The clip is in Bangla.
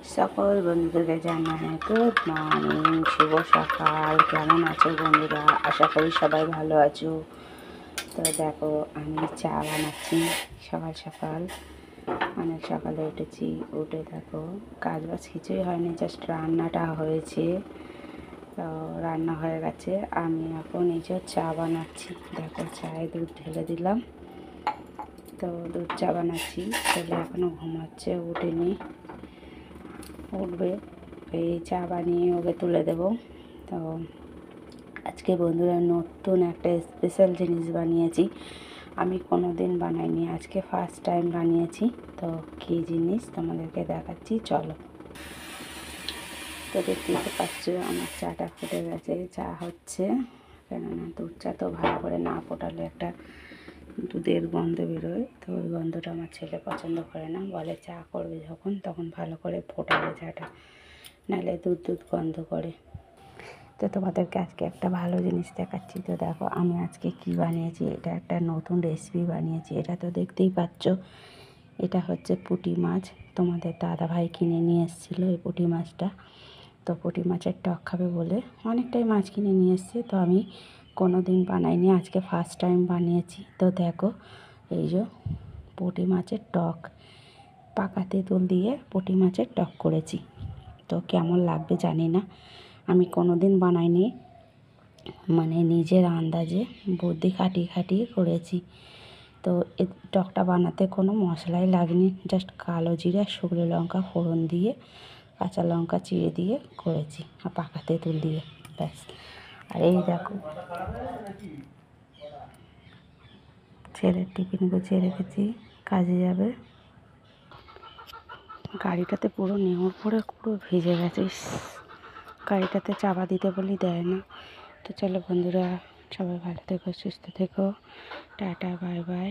সকল বন্ধুদেরকে জানাই গুড মর্নিং, শুভ সকাল। কেমন আছো বন্ধুরা? আশা করি সবাই ভালো আছো। তো দেখো, আমি চা বানাচ্ছি সকাল সকাল। অনেক সকালে উঠেছি, উঠে দেখো কাজ বাজ কিছুই হয়নি, জাস্ট রান্নাটা হয়েছে। তো রান্না হয়ে গেছে, আমি এখন এই যে চা বানাচ্ছি। দেখো, চায়ে দুধ ঢেলে দিলাম। তো দুধ চা বানাচ্ছি। ছেলে এখনও ঘুমাচ্ছে, উঠেনি, উঠবে। এই চা বানিয়ে ওকে তুলে দেব। তো আজকে বন্ধুরা নতুন একটা স্পেশাল জিনিস বানিয়েছি, আমি কোনো দিন বানাইনি, আজকে ফার্স্ট টাইম বানিয়েছি। তো কী জিনিস তোমাদেরকে দেখাচ্ছি, চলো। তো দেখতেই তো পাচ্ছ আমার চাটা ফুটে গেছে, চা হচ্ছে। কেননা দুধ চা তো ভালো করে না ফোটালে একটা দুধের গন্ধ বেরোয়। তো ওই গন্ধটা আমার ছেলে পছন্দ করে না, বলে চা করবে যখন তখন ভালো করে ফোটাবে চাটা, নাহলে দুধ দুধ গন্ধ করে। তো তোমাদেরকে আজকে একটা ভালো জিনিস দেখাচ্ছি। তো দেখো আমি আজকে কি বানিয়েছি, এটা একটা নতুন রেসিপি বানিয়েছি। এটা তো দেখতেই পাচ্ছ, এটা হচ্ছে পুঁটি মাছ। তোমাদের দাদাভাই কিনে নিয়ে এসেছিলো এই পুঁটি মাছটা। তো পুঁটি মাছের টক খাবে বলে অনেকটাই মাছ কিনে নিয়ে এসছে। তো আমি কোনো দিন বানাইনি, আজকে ফার্স্ট টাইম বানিয়েছি। তো দেখো, এই যে পুঁটি মাছের টক, পাকা তেঁতুল দিয়ে পুঁটি মাছের টক করেছি। তো কেমন লাগবে জানি না, আমি কোনো দিন বানাইনি, মানে নিজের আন্দাজে বুদ্ধি খাটিয়ে খাটিয়ে করেছি। তো এই টকটা বানাতে কোনো মশলাই লাগেনি, জাস্ট কালো জিরা, শুকনো লঙ্কা ফোড়ন দিয়ে, কাঁচা লঙ্কা চিড়ে দিয়ে করেছি, আর পাকা তেঁতুল দিয়ে, ব্যাস। আর এই দেখো, ছেলের টিফিন গুছিয়ে রেখেছি, কাজে যাবে। গাড়িটাতে পুরো নেউর পরে পুরো ভিজে গেছে, গাড়িটাতে চাপা দিতে বলি দেয় না। তো চলো বন্ধুরা, সবাই ভালো থেকো, সুস্থ থেকো, টাটা, বাই বাই।